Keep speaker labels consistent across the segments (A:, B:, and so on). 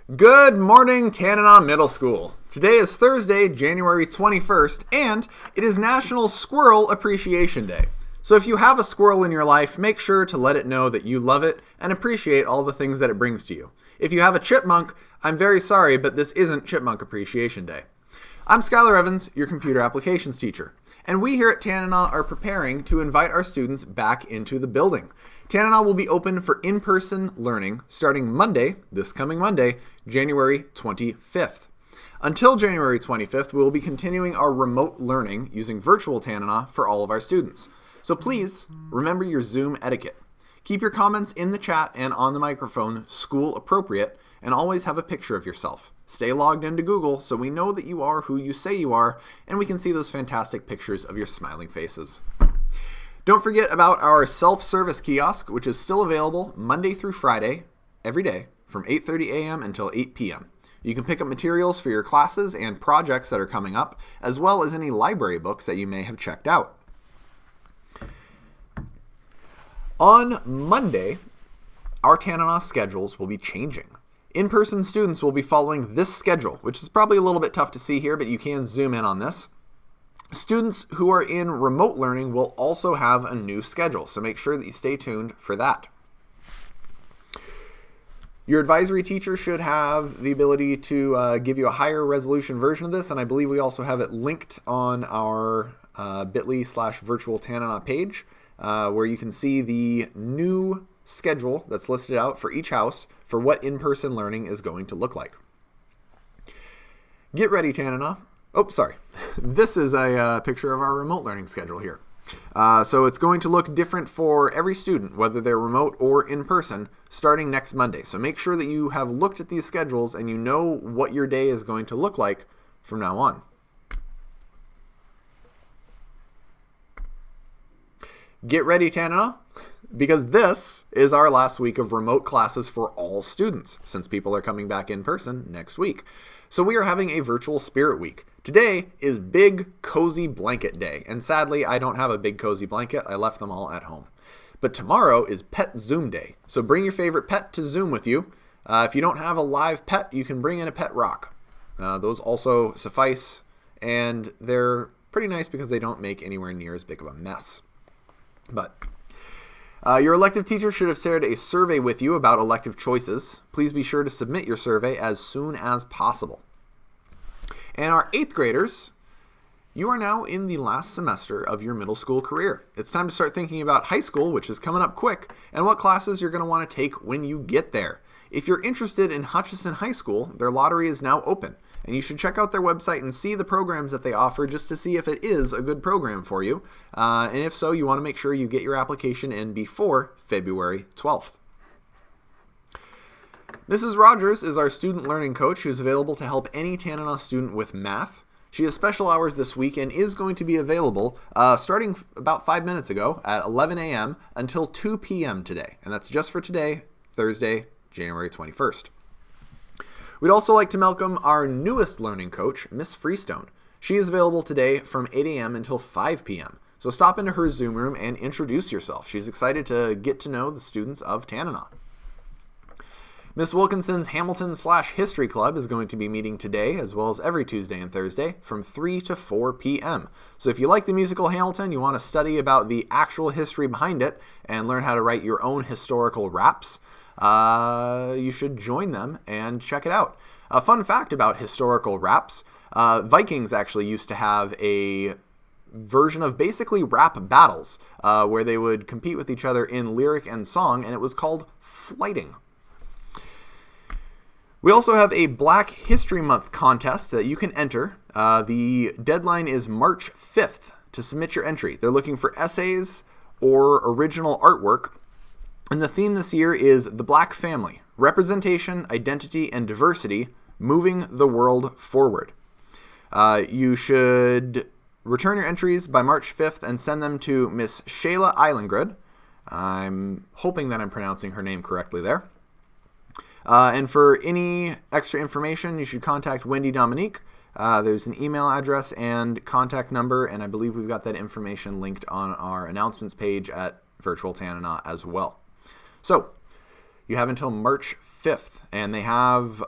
A: Good morning, Tanana Middle School. Today is Thursday, January 21st, and it is National Squirrel Appreciation Day. So if you have a squirrel in your life, make sure to let it know that you love it and appreciate all the things that it brings to you. If you have a chipmunk, I'm very sorry, but this isn't Chipmunk Appreciation Day. I'm Skylar Evans, your computer applications teacher, and we here at Tanana are preparing to invite our students back into the building. Tanana will be open for in-person learning starting Monday, this coming Monday, January 25th. Until January 25th, we will be continuing our remote learning using virtual Tanana for all of our students. So please remember your Zoom etiquette. Keep your comments in the chat and on the microphone school appropriate, and always have a picture of yourself. Stay logged into Google so we know that you are who you say you are, and we can see those fantastic pictures of your smiling faces. Don't forget about our self-service kiosk, which is still available Monday through Friday, every day, from 8:30 a.m. until 8 p.m. You can pick up materials for your classes and projects that are coming up, as well as any library books that you may have checked out. On Monday, our Tanana schedules will be changing. In-person students will be following this schedule, which is probably a little bit tough to see here, but you can zoom in on this. Students who are in remote learning will also have a new schedule, so make sure that you stay tuned for that. Your advisory teacher should have the ability to give you a higher resolution version of this, and I believe we also have it linked on our bit.ly/virtual Tanana page, where you can see the new schedule that's listed out for each house for what in-person learning is going to look like. Get ready, Tanana. Oh, sorry. This is a picture of our remote learning schedule here. So it's going to look different for every student, whether they're remote or in person, starting next Monday. So make sure that you have looked at these schedules and you know what your day is going to look like from now on. Get ready, Tanana, because this is our last week of remote classes for all students, since people are coming back in person next week. So we are having a virtual spirit week. Today is Big Cozy Blanket Day, and sadly, I don't have a big cozy blanket. I left them all at home. But tomorrow is Pet Zoom Day, so bring your favorite pet to Zoom with you. If you don't have a live pet, you can bring in a pet rock. Those also suffice, and they're pretty nice because they don't make anywhere near as big of a mess. But your elective teacher should have shared a survey with you about elective choices. Please be sure to submit your survey as soon as possible. And our 8th graders, you are now in the last semester of your middle school career. It's time to start thinking about high school, which is coming up quick, and what classes you're going to want to take when you get there. If you're interested in Hutchinson High School, their lottery is now open, and you should check out their website and see the programs that they offer just to see if it is a good program for you. And if so, you want to make sure you get your application in before February 12th. Mrs. Rogers is our student learning coach who's available to help any Tanana student with math. She has special hours this week and is going to be available starting about 5 minutes ago at 11 a.m. until 2 p.m. today. And that's just for today, Thursday, January 21st. We'd also like to welcome our newest learning coach, Miss Freestone. She is available today from 8 a.m. until 5 p.m. So stop into her Zoom room and introduce yourself. She's excited to get to know the students of Tanana. Miss Wilkinson's Hamilton/History Club is going to be meeting today, as well as every Tuesday and Thursday, from 3 to 4 p.m. So if you like the musical Hamilton, you want to study about the actual history behind it, and learn how to write your own historical raps, you should join them and check it out. A fun fact about historical raps, Vikings actually used to have a version of basically rap battles, where they would compete with each other in lyric and song, and it was called flighting. We also have a Black History Month contest that you can enter. The deadline is March 5th to submit your entry. They're looking for essays or original artwork. And the theme this year is the Black Family, Representation, Identity, and Diversity, Moving the World Forward. You should return your entries by March 5th and send them to Miss Shayla Eilengrud. I'm hoping that I'm pronouncing her name correctly there. And for any extra information, you should contact Wendy Dominique. There's an email address and contact number, and I believe we've got that information linked on our announcements page at Virtual Tanana as well. So, You have until March 5th, and they have,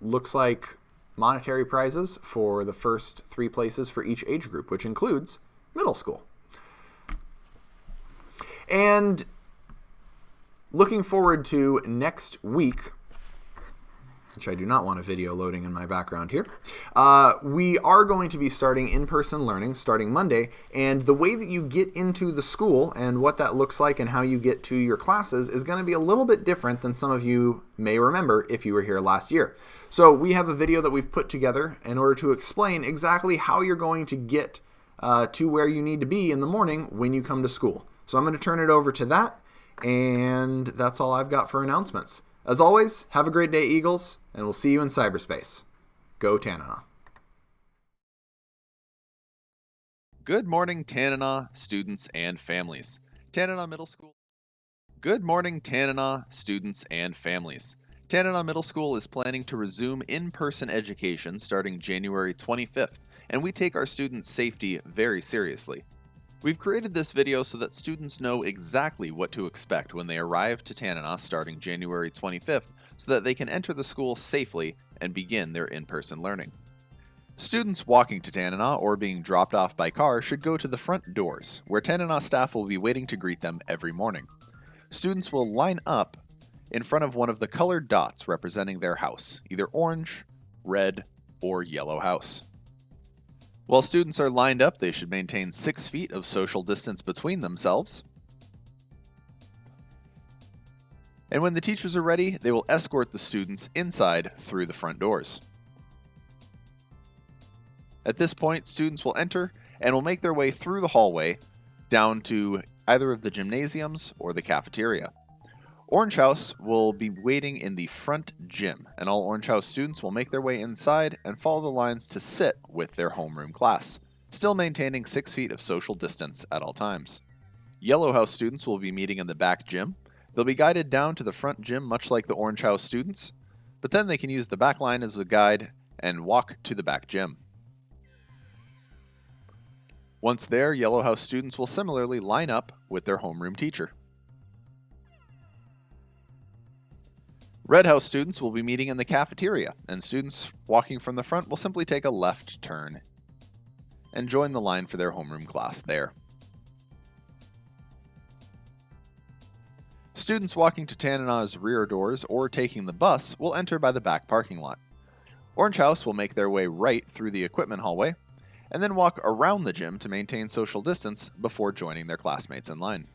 A: looks like, monetary prizes for the first 3 places for each age group, which includes middle school. And looking forward to next week, which I do not want a video loading in my background here, we are going to be starting in-person learning starting Monday, and the way that you get into the school and what that looks like and how you get to your classes is going to be a little bit different than some of you may remember if you were here last year. So we have a video that we've put together in order to explain exactly how you're going to get to where you need to be in the morning when you come to school. So I'm going to turn it over to that, and that's all I've got for announcements. As always, have a great day, Eagles, and we'll see you in cyberspace. Go Tanana.
B: Good morning, Tanana students and families. Tanana Middle School. Good morning, Tanana students and families. Tanana Middle School is planning to resume in-person education starting January 25th, and we take our students' safety very seriously. We've created this video so that students know exactly what to expect when they arrive to Tanana starting January 25th so that they can enter the school safely and begin their in-person learning. Students walking to Tanana or being dropped off by car should go to the front doors, where Tanana staff will be waiting to greet them every morning. Students will line up in front of one of the colored dots representing their house, either orange, red, or yellow house. While students are lined up, they should maintain 6 feet of social distance between themselves. And when the teachers are ready, they will escort the students inside through the front doors. At this point, students will enter and will make their way through the hallway down to either of the gymnasiums or the cafeteria. Orange House will be waiting in the front gym, and all Orange House students will make their way inside and follow the lines to sit with their homeroom class, still maintaining 6 feet of social distance at all times. Yellow House students will be meeting in the back gym. They'll be guided down to the front gym much like the Orange House students, but then they can use the back line as a guide and walk to the back gym. Once there, Yellow House students will similarly line up with their homeroom teacher. Red House students will be meeting in the cafeteria, and students walking from the front will simply take a left turn and join the line for their homeroom class there. Students walking to Tanana's rear doors or taking the bus will enter by the back parking lot. Orange House will make their way right through the equipment hallway and then walk around the gym to maintain social distance before joining their classmates in line.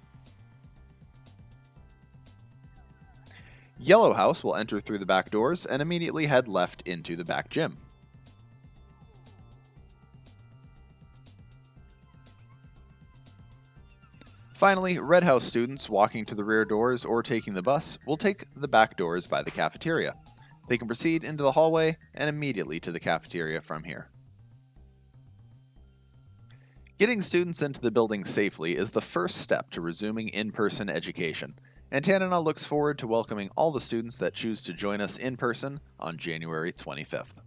B: Yellow House will enter through the back doors and immediately head left into the back gym. Finally, Red House students walking to the rear doors or taking the bus will take the back doors by the cafeteria. They can proceed into the hallway and immediately to the cafeteria from here. Getting students into the building safely is the first step to resuming in-person education, and Tanana looks forward to welcoming all the students that choose to join us in person on January 25th.